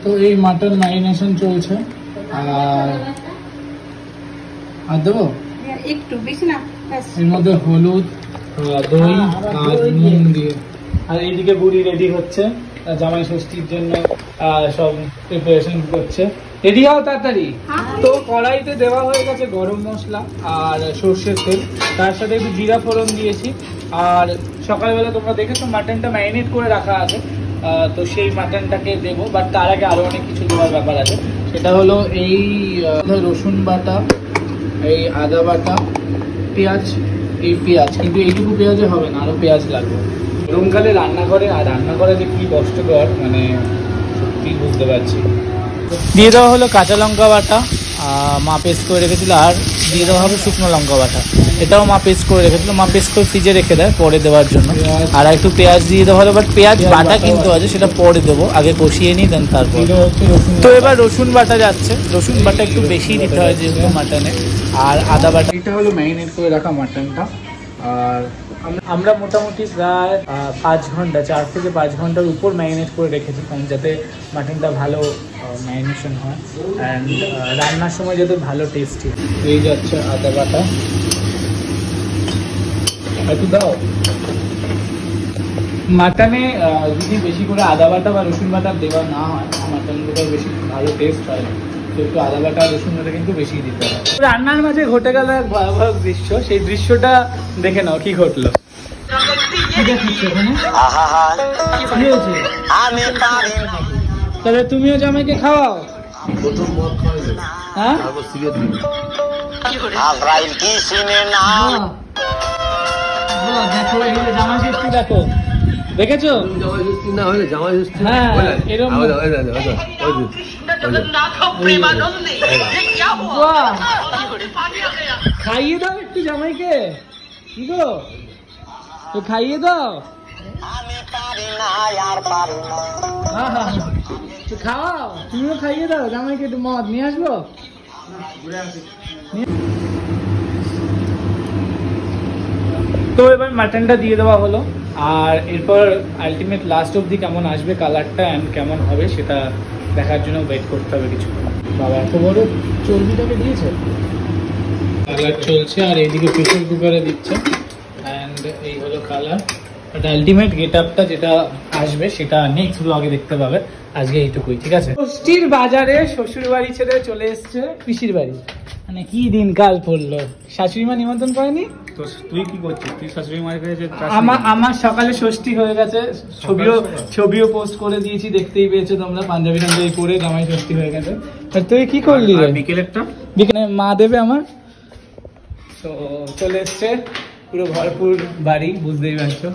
তো এই mutton marination চলছে। আর দেবো একটু বেশি না, এর মধ্যে হলুদ, দই আর নুন দিয়ে। আর এইদিকে বুড়ি রেডি হচ্ছে জামাই ষষ্ঠীর জন্য, সব প্রিপারেশন করছে। রেডি হও তাড়াতাড়ি। তো কড়াইতে দেওয়া হয়ে গেছে গরম মশলা আর সর্ষের তেল, তার সাথে একটু জিরা ফোড়ন দিয়েছি। আর সকালবেলা তোমরা দেখেছো মাটনটা ম্যারিনেট করে রাখা আছে, তো সেই মাটনটাকে দেবো। বাট তার আগে আরো অনেক কিছু দেওয়ার ব্যাপার আছে, সেটা হলো এই রসুন বাটা, এই আদা বাটা, পেঁয়াজ, এই পেঁয়াজ কিন্তু এইটুকু পেঁয়াজে হবে না, আরো পেঁয়াজ লাগবে। গরমকালে রান্নাঘরে যে কি কষ্টকর, মানে সত্যি বুঝতে পারছি। দিয়ে দেওয়া হলো কাঁচা লঙ্কা বাটা, মা পেস্ট করে রেখেছিল। আর দিয়ে দেওয়া হবে শুকনো লঙ্কা বাটা, এটাও মা পেস্ট করে রেখেছিল। মা পেস্ট করে ফ্রিজে রেখে দেয় পরে দেওয়ার জন্য। আর একটু পেঁয়াজ দিয়ে দেওয়া হলো, বাট পেঁয়াজ বাটা কিন্তু আছে, সেটা পরে দেবো, আগে কষিয়ে নিই দেন তারপর। তো এবার রসুন বাটা যাচ্ছে, রসুন বাটা একটু বেশি দিতে হয় যেহেতু মাটনে। আর আদা বাটা। এটা হলো ম্যারিনেট করে রাখা মাটনটা। আর আমরা মোটামুটি প্রায় 5 ঘন্টা, 4 থেকে 5 ঘন্টার উপর ম্যারিনেট করে রেখেছি, যাতে মাটনটা ভালো ম্যারিনেশন হয় অ্যান্ড রান্নার সময় যাতে ভালো টেস্টি। এই যাচ্ছে আদা বাটা, একটু দাও। মাটনে যদি বেশি করে আদা বাটা বা রসুন বাটা দেওয়া না হয়, মাটনগুলো বেশি ভালো টেস্ট হয়, তো একটু আদা বাটা রসুন বাটা কিন্তু বেশি দিতে হয়। রান্নার মাঝে ঘটে গেল এক ভয়াবহ দৃশ্য, সেই দৃশ্যটা দেখে নাও কি ঘটলো। তাহলে তুমিও জামাইকে খাওয়াও। হ্যাঁ দেখো, জামাই ষষ্ঠী দেখো, দেখেছো? হ্যাঁ এরকম খাইয়ে দাও একটু জামাইকে, কি গো তো খাইয়ে দাও। খাওয়াও, তুমিও খাইয়ে দাও জামাইকে, একটু মদ নিয়ে আসবো। তো এবার মাটনটা দিয়ে দেওয়া হলো, আর এরপর আলটিমেট লাস্ট অবধি কেমন আসবে কালারটা অ্যান্ড কেমন হবে সেটা দেখার জন্য ওয়েট করতে হবে কিছু। বাবা এত বড় চর্বিটাকে দিয়েছে, কালার চলছে। আর এইদিকে প্রেসার কুকারে দিচ্ছে অ্যান্ড এই হলো কালার। বাট আলটিমেট গেট আপটা যেটা আসবে সেটা নেক্সট ব্লগে দেখতে পাবে। আজকে এইটুকুই, ঠিক আছে? ষষ্ঠীর বাজারে শ্বশুর বাড়ি ছেড়ে চলে এসছে পিসির বাড়ি, মানে কি দিনকাল পড়লো। শাশুড়ি মা নিমন্ত্রণ করেনি? তুই কি করছিস? তুই শাশুড়ি মায়ের কাছে? আমার সকালে ষষ্ঠী হয়ে গেছে, ছবিও পোস্ট করে দিয়েছি, দেখতেই পেয়েছো তোমরা। পাঞ্জাবি টাঞ্জাবি করে জামাই ষষ্ঠী হয়ে গেছে। তুই কি করলি? বিকেলে মা দেবে আমার। তো চলে এসছে পুরো ভরপুর বাড়ি, বুঝতেই পারছো।